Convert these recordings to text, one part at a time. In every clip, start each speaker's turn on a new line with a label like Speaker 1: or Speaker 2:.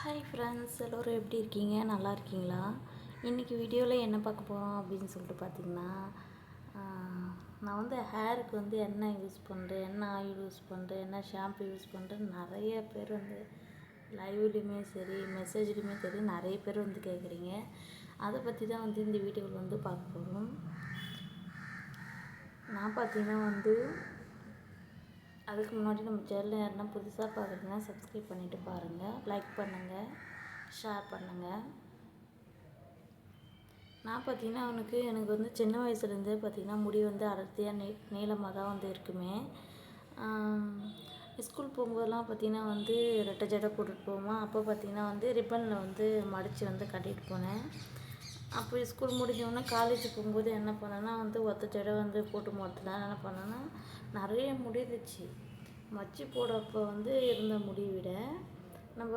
Speaker 1: Hi friends, எல்லோரும் எப்படி இருக்கீங்க? நல்லா இருக்கீங்களா? இன்றைக்கி வீடியோவில் என்ன பார்க்க போகிறோம் அப்படின்னு சொல்லிட்டு பார்த்தீங்கன்னா, நான் வந்து ஹேருக்கு வந்து என்ன யூஸ் பண்ணுறேன், என்ன ஆயில் யூஸ் பண்ணுறேன், என்ன ஷாம்பு யூஸ் பண்ணுறேன் நிறைய பேர் வந்து லைவ்லேயுமே சரி மெசேஜ்லேயுமே சரி நிறைய பேர் வந்து கேட்குறீங்க. அதை பற்றி தான் வந்து இந்த வீடியோவில் வந்து பார்க்க போகிறோம். நான் பார்த்தீங்கன்னா வந்து அதுக்கு முன்னாடி நம்ம சேனல் யாருன்னா புதுசாக பார்க்குறீங்கன்னா சப்ஸ்கிரைப் பண்ணிவிட்டு பாருங்கள், லைக் பண்ணுங்கள், ஷேர் பண்ணுங்கள். நான் பார்த்தீங்கன்னா எனக்கு வந்து சின்ன வயசுலேருந்தே பார்த்திங்கன்னா முடி வந்து அடர்த்தியாக நீளமாக தான் வந்து இருக்குமே. ஸ்கூல் போகும்போதெல்லாம் பார்த்திங்கன்னா வந்து ரெட்டை ஜடை போட்டுட்டு போவோமா. அப்போ பார்த்திங்கன்னா வந்து ரிப்பனில் வந்து மடித்து வந்து கட்டிட்டு போனேன். அப்போ ஸ்கூல் முடிஞ்சோடனே காலேஜ் போகும்போது என்ன பண்ணேன்னா வந்து ஒத்த ஜடை வந்து போட்டு மொத்தம் என்ன பண்ணேன்னா நிறைய முடி இருந்துச்சு. மச்சி போடுறப்போ வந்து இருந்த முடி விட நம்ம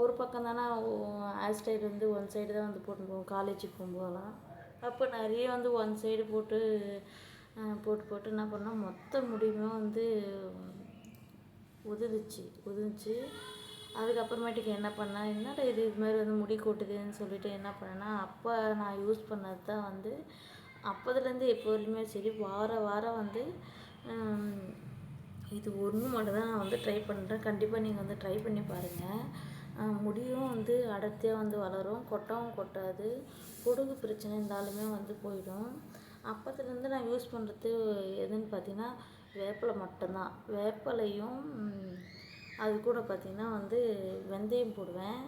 Speaker 1: ஒரு பக்கம் தானே ஹேர் ஸ்டைல் வந்து ஒன் சைடு தான் வந்து போட்டு போவோம் காலேஜுக்கு போகும்போதெல்லாம். அப்போ நிறைய வந்து ஒன் சைடு போட்டு என்ன பண்ணால் மொத்த முடியுமே வந்து உதிர்ந்துச்சு. அதுக்கப்புறமேட்டுக்கு என்ன பண்ணேன், என்னடா இது மாதிரி வந்து முடி கொட்டுதுன்னு சொல்லிட்டு என்ன பண்ணேன்னா, அப்போ நான் யூஸ் பண்ணது தான் வந்து அப்போதுலேருந்து இப்போ வரையுமே சரி வாரம் வந்து இது ஒன்று மட்டும் தான் நான் வந்து ட்ரை பண்ணுறேன். கண்டிப்பாக நீங்கள் வந்து ட்ரை பண்ணி பாருங்கள். முடியும் வந்து அடர்த்தியாக வந்து வளரும், கொட்டவும் கொட்டாது, பொடுகு பிரச்சனை இருந்தாலுமே வந்து போயிடும். அப்போதுலேருந்து நான் யூஸ் பண்ணுறது எதுன்னு பார்த்தீங்கன்னா வேப்பிலை மட்டும்தான். வேப்பிலையும் அது கூட பார்த்திங்கன்னா வந்து வெந்தயம் போடுவேன்.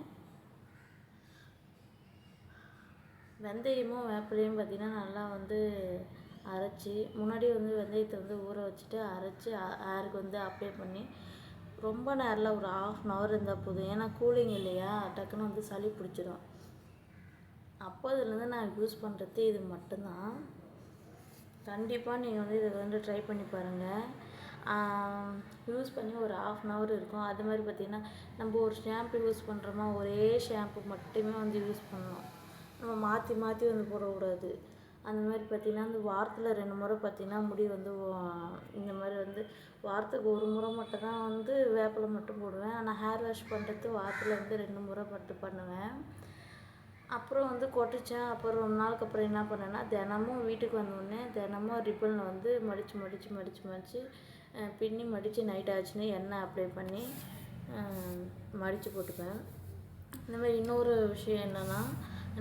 Speaker 1: வெந்தயமும் வேப்பிலையும் பார்த்திங்கன்னா நல்லா வந்து அரைச்சி முன்னாடியே வந்து வெந்தயத்தை வந்து ஊற வச்சுட்டு அரைச்சி ஹேருக்கு வந்து அப்ளை பண்ணி ரொம்ப நேரில் ஒரு 1/2 இருந்தால் போதும். ஏன்னா கூலிங் இல்லையா, டக்குன்னு வந்து சளி பிடிச்சிடும். அப்போதுலேருந்து நான் யூஸ் பண்ணுறது இது மட்டும்தான். கண்டிப்பாக நீங்கள் வந்து இதை வந்து ட்ரை பண்ணி பாருங்கள். யூஸ் பண்ணி ஒரு 1/2 இருக்கும். அது மாதிரி பார்த்திங்கன்னா நம்ம ஒரு ஷாம்பு யூஸ் பண்ணுறோமா, ஒரே ஷாம்பு மட்டுமே வந்து யூஸ் பண்ணணும். நம்ம மாற்றி மாற்றி வந்து போடக்கூடாது. அந்த மாதிரி பார்த்திங்கன்னா அந்த வாரத்தில் 2 முறை பார்த்திங்கன்னா முடி வந்து இந்த மாதிரி வந்து வாரத்துக்கு 1 முறை மட்டும் தான் வந்து வேப்பிலை மட்டும் போடுவேன். ஆனால் ஹேர் வாஷ் பண்ணுறது வாரத்தில் வந்து 2 முறை மட்டும் பண்ணுவேன். அப்புறம் வந்து கொட்டுச்சேன். அப்புறம் ரொம்ப நாளுக்கு அப்புறம் என்ன பண்ணேன்னா தினமும் வீட்டுக்கு வந்தோடனே தினமும் ரிப்பனில் வந்து மடித்து பின்னி மடித்து நைட் ஆச்சுன்னு எண்ணெய் அப்ளை பண்ணி மடித்து போட்டுப்பேன். இந்த மாதிரி இன்னொரு விஷயம் என்னென்னா,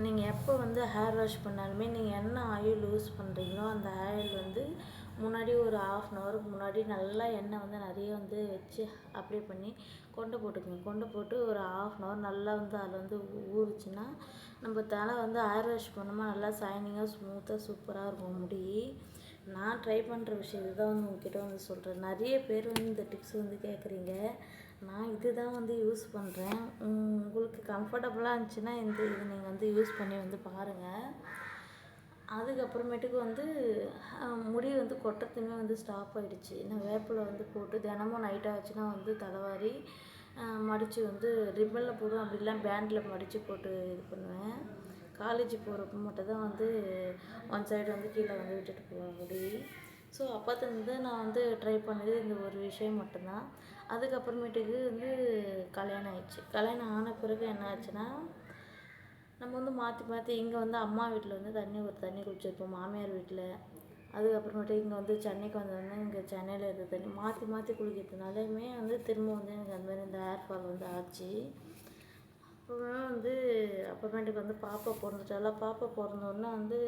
Speaker 1: நீங்கள் எப்போ வந்து ஹேர் வாஷ் பண்ணாலுமே நீங்கள் என்ன ஆயில் யூஸ் பண்ணுறீங்களோ அந்த ஆயில் வந்து முன்னாடி ஒரு 1/2 முன்னாடி நல்லா எண்ணெய் வந்து நிறைய வந்து வச்சு அப்ளை பண்ணி கொண்டை போட்டு ஒரு 1/2 நல்லா வந்து அதில் வந்து ஊறுச்சுன்னா நம்ம தலை வந்து ஹேர் வாஷ் பண்ணோமா நல்லா ஷைனிங்காக ஸ்மூத்தாக சூப்பராக இருக்கும் முடி. நான் ட்ரை பண்ணுற விஷயத்தை தான் வந்து உங்ககிட்ட வந்து சொல்கிறேன். நிறைய பேர் வந்து இந்த டிப்ஸ் வந்து கேட்குறீங்க. நான் இது தான் வந்து யூஸ் பண்ணுறேன். உங்களுக்கு கம்ஃபர்டபுளாக இருந்துச்சுன்னா இது நீங்கள் வந்து யூஸ் பண்ணி வந்து பாருங்கள். அதுக்கப்புறமேட்டுக்கு வந்து முடி வந்து கொட்டுறதுமே வந்து ஸ்டாப் ஆகிடுச்சு. நான் வேப்பிலை வந்து போட்டு தினமும் நைட் ஆச்சுன்னா வந்து தலைவாரி மடித்து வந்து ரிப்பனில் போடுவேன். அப்படிலாம் பேண்டில் மடித்து போட்டு இது பண்ணுவேன். காலேஜ் போகிறப்ப மட்டும் தான் வந்து ஒன் சைடு வந்து கீழே வந்து விட்டுட்டு போவேன் முடி. ஸோ அப்போத்துலேருந்து நான் வந்து ட்ரை பண்ணது இந்த ஒரு விஷயம் மட்டும்தான். அதுக்கப்புறமேட்டுக்கு வந்து கல்யாணம் ஆயிடுச்சு. கல்யாணம் ஆன பிறகு என்ன ஆச்சுன்னா, நம்ம வந்து மாற்றி இங்கே வந்து அம்மா வீட்டில் வந்து தண்ணி குடிச்சிருப்போம், மாமியார் வீட்டில். அதுக்கப்புறமேட்டு இங்கே வந்து சென்னைக்கு வந்தோடனே இங்கே சென்னையில் இருந்த தண்ணி மாற்றி குடிக்கிறதுனாலுமே வந்து திரும்ப வந்து எனக்கு அந்த மாதிரி இந்த ஹேர் ஃபால் வந்து ஆச்சு. அப்புறமேட்டுக்கு வந்து பாப்பா பிறந்துட்டால. பாப்பா பிறந்தோடனே வந்து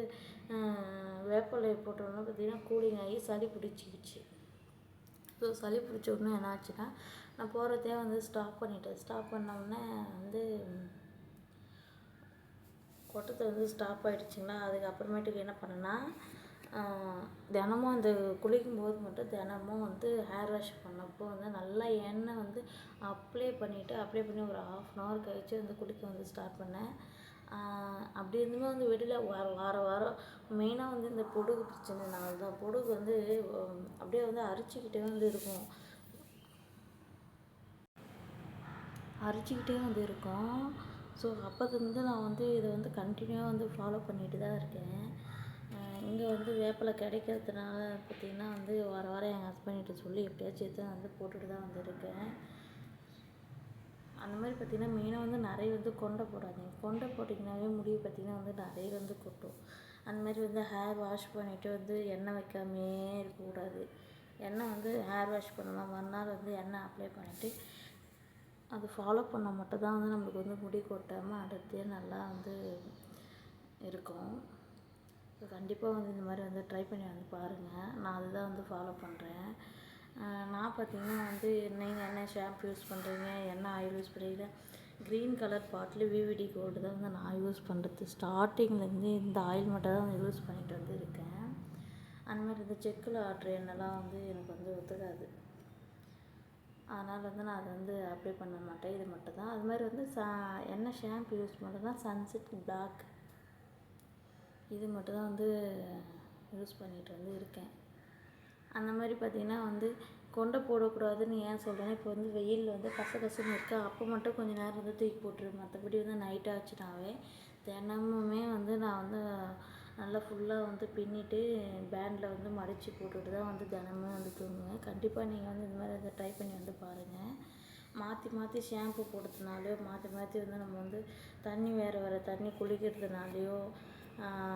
Speaker 1: வேப்பிலை போட்டோன்னா பார்த்திங்கன்னா கூலிங் ஆகி சளி பிடிச்சிக்கிச்சு. ஸோ சளி பிடிச்ச உடனே என்ன ஆச்சுன்னா, நான் போகிறதே வந்து ஸ்டாப் பண்ணிட்டேன். ஸ்டாப் பண்ணோடனே வந்து கொட்டத்தை வந்து ஸ்டாப் ஆகிடுச்சிங்களா. அதுக்கப்புறமேட்டுக்கு என்ன பண்ணேன்னா, தினமும் அந்த குளிக்கும்போது மட்டும் தினமும் வந்து ஹேர் வாஷ் பண்ணப்போ வந்து நல்லா எண்ணெய் வந்து அப்ளை பண்ணி ஒரு 1/2 கழித்து வந்து குளிக்க வந்து ஸ்டார்ட் பண்ணேன். அப்படி இருந்துமே வந்து வெளியில் வாரம் மெயினாக வந்து இந்த பொடுகு பிரச்சனைனால தான். பொடுகு வந்து அப்படியே வந்து அரிச்சிக்கிட்டே வந்து இருக்கும். ஸோ அப்போதுலேருந்து நான் வந்து இதை வந்து கண்டினியூவாக வந்து ஃபாலோ பண்ணிட்டு தான் இருக்கேன். இங்கே வந்து வேப்பிலை கிடைக்கிறதுனால பார்த்திங்கன்னா வந்து வாரம் எங்கள் ஹஸ்பண்ட்கிட்ட சொல்லி எப்படியாச்சும் எடுத்து வந்து போட்டுட்டு தான் வந்துருக்கேன். அந்த மாதிரி பார்த்திங்கன்னா மெயினாக வந்து நிறைய வந்து கொண்டை போடாதீங்க. கொண்டை போட்டிங்கனாவே முடி பார்த்திங்கன்னா வந்து நிறைய வந்து கொட்டும். அந்த மாதிரி வந்து ஹேர் வாஷ் பண்ணிவிட்டு வந்து எண்ணெய் வைக்காமையே இருக்கக்கூடாது. எண்ணெய் வந்து ஹேர் வாஷ் பண்ணலாம், மறுநாள் வந்து எண்ணெய் அப்ளை பண்ணிவிட்டு அது ஃபாலோ பண்ணால் மட்டும்தான் வந்து நம்மளுக்கு வந்து முடி கொட்டாமல் அடர்த்தியாக நல்லா வந்து இருக்கும். ஸோ கண்டிப்பாக வந்து இந்த மாதிரி வந்து ட்ரை பண்ணி வந்து பாருங்கள். நான் அதுதான் வந்து ஃபாலோ பண்ணுறேன். நான் பார்த்திங்கன்னா வந்து நீங்கள் என்ன ஷாம்பு யூஸ் பண்ணுறீங்க, என்ன ஆயில் யூஸ் பண்ணுறீங்க, க்ரீன் கலர் பாட்டில் விவிடி கோல்டு தான் வந்து நான் யூஸ் பண்ணுறது. ஸ்டார்டிங்லேருந்து இந்த ஆயில் மட்டும் தான் வந்து யூஸ் பண்ணிட்டு வந்து இருக்கேன். அந்த மாதிரி இந்த செக்கில் ஆட்டுற எண்ணெய்லாம் வந்து எனக்கு வந்து ஒத்துக்காது. அதனால் வந்து நான் அதை வந்து அப்ளை பண்ண மாட்டேன். இது மட்டும் தான். அது மாதிரி வந்து என்ன ஷாம்பு யூஸ் பண்ணுறேன்னா சன்செட் பிளாக், இது மட்டும் தான் வந்து யூஸ் பண்ணிகிட்டு வந்து இருக்கேன். அந்த மாதிரி பார்த்திங்கன்னா வந்து கொண்டை போடக்கூடாதுன்னு ஏன் சொல்கிறேன்னா, இப்போ வந்து வெயில் வந்து கசகசன்னு இருக்கா, அப்போ மட்டும் கொஞ்சம் நேரம் வந்து தூக்கி போட்டுருவேன். மற்றபடி வந்து நைட் ஆச்சுனாவே தினமுமே வந்து நான் வந்து நல்லா ஃபுல்லாக வந்து பின்னிட்டு பேண்டில் வந்து மடித்து போட்டுட்டு தான் வந்து தினமும் வந்து தூங்குவேன். கண்டிப்பாக நீங்கள் வந்து இந்த மாதிரி அதை ட்ரை பண்ணி வந்து பாருங்கள். மாற்றி மாற்றி ஷாம்பு போடுறதுனாலையோ, மாற்றி மாற்றி வந்து நம்ம வந்து தண்ணி வேறு தண்ணி குளிக்கிறதுனாலையோ,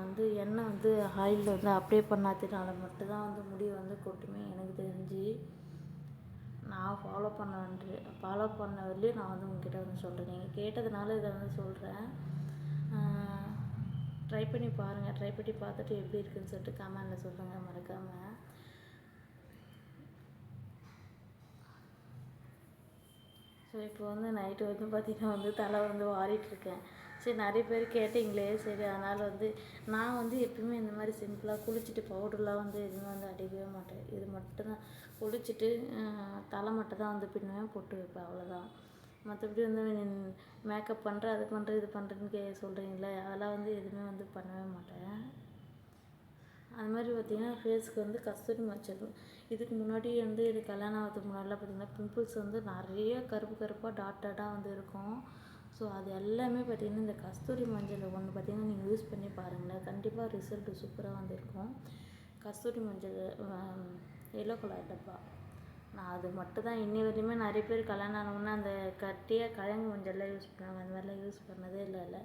Speaker 1: வந்து எண்ணெய் வந்து ஆயிலில் வந்து அப்ளை பண்ணாததுனால மட்டும்தான் வந்து முடி வந்து கொட்டுமே எனக்கு தெரிஞ்சு. நான் ஃபாலோ பண்ண வரலையும் நான் வந்து உங்ககிட்ட வந்து சொல்கிறேன். நீங்கள் கேட்டதுனால இதை வந்து சொல்கிறேன். ட்ரை பண்ணி பாருங்கள். ட்ரை பண்ணி பார்த்துட்டு எப்படி இருக்குதுன்னு சொல்லிட்டு கமெண்டில் சொல்லுங்கள் மறக்காமல். ஸோ இப்போ வந்து நைட்டு வந்து பார்த்திங்கன்னா வந்து தலை வந்து வாரிட்டுருக்கேன். சரி நிறைய பேர் கேட்டிங்களே, சரி அதனால் வந்து நான் வந்து எப்பயுமே இந்த மாதிரி சிம்பிளாக குளிச்சுட்டு பவுடர்லாம் வந்து எதுவுமே வந்து அடிக்கவே மாட்டேன். இது மட்டும்தான் குளிச்சுட்டு தலை மட்டும் தான் வந்து பின்னுவேன், பொட்டு வைப்பேன், அவ்வளோதான். மற்றபடி வந்து மேக்கப் பண்ணுறேன், அது பண்ணுறேன், இது பண்ணுறேன்னு சொல்கிறீங்களே, அதெல்லாம் வந்து எதுவுமே வந்து பண்ணவே மாட்டேன். அது மாதிரி பார்த்திங்கன்னா ஃபேஸ்க்கு வந்து கஸ்தூரி மஞ்சள், இதுக்கு முன்னாடி வந்து இது கல்யாணம் ஆகிறதுக்கு முன்னாடிலாம் பார்த்திங்கன்னா பிம்பிள்ஸ் வந்து நிறைய கருப்பாக டாட்டாக வந்து இருக்கும். ஸோ அது எல்லாமே பார்த்திங்கன்னா இந்த கஸ்தூரி மஞ்சள் ஒன்று பார்த்திங்கன்னா நீங்கள் யூஸ் பண்ணி பாருங்களேன். கண்டிப்பாக ரிசல்ட்டு சூப்பராக வந்து இருக்கும். கஸ்தூரி மஞ்சள் எல்லோ கலர் டப்பா, நான் அது மட்டும் தான் இன்னி வரையுமே. நிறைய பேர் கல்யாணம் ஆனவுடனே அந்த கட்டியாக கிழங்கு மஞ்சள்லாம் யூஸ் பண்ணுவாங்க, அந்த மாதிரிலாம் யூஸ் பண்ணதே இல்லை.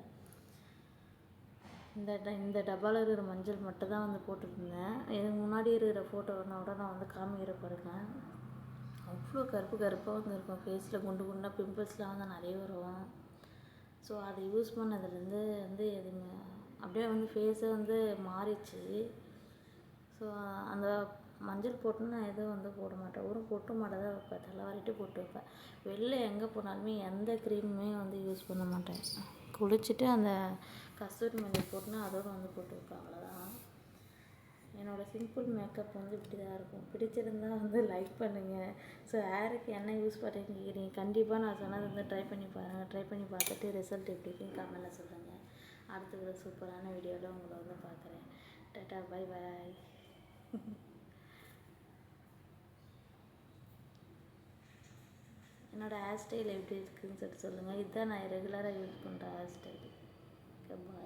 Speaker 1: இந்த டப்பாவில் இருக்கிற மஞ்சள் மட்டும் தான் வந்து போட்டுருந்தேன். இதுக்கு முன்னாடி இருக்கிற ஃபோட்டோனா கூட நான் வந்து காமிக்கிற பாருங்க, அவ்வளோ கருப்பாக வந்து இருக்கும். ஃபேஸில் குண்டாக பிம்பிள்ஸ்லாம் வந்து நிறைய வரும். ஸோ அதை யூஸ் பண்ணதுலேருந்து வந்து எதுவுமே அப்படியே வந்து ஃபேஸே வந்து மாறிச்சு. ஸோ அந்த மஞ்சள் போட்டுன்னு நான் எதுவும் வந்து போட மாட்டேன். ஒரு பொட்டு மட்டும் தான் வைப்பேன், தலை வரைட்டு பொட்டு வைப்பேன். வெளில எங்கே போனாலுமே எந்த க்ரீமுமே வந்து யூஸ் பண்ண மாட்டேன். குளிச்சுட்டு அந்த கஸ்தூரி மஞ்சள் போட்டுன்னு அதோடு வந்து போட்டு வைப்பேன், அவ்வளோதான். என்னோடய சிம்பிள் மேக்கப் வந்து இப்படி தான் இருக்கும். பிடிச்சிருந்தால் வந்து லைக் பண்ணுங்கள். ஸோ ஹேருக்கு என்ன யூஸ் பண்ணுறீங்க கண்டிப்பாக நான் சொன்னது வந்து ட்ரை பண்ணி பாருங்கள். ட்ரை பண்ணி பார்த்துட்டு ரிசல்ட் எப்படி இருக்குன்னு கமெண்ட்டில் சொல்லுங்கள். அடுத்த ஒரு சூப்பரான வீடியோவில் உங்களை வந்து பார்க்குறேன். Tata, bye bye. என்னோடய ஹேர் ஸ்டைல் எப்படி இருக்குதுன்னு சொல்லிட்டு சொல்லுங்கள். இதுதான் நான் ரெகுலராக யூஸ் பண்ணுற ஹேர் ஸ்டைல். பாய்.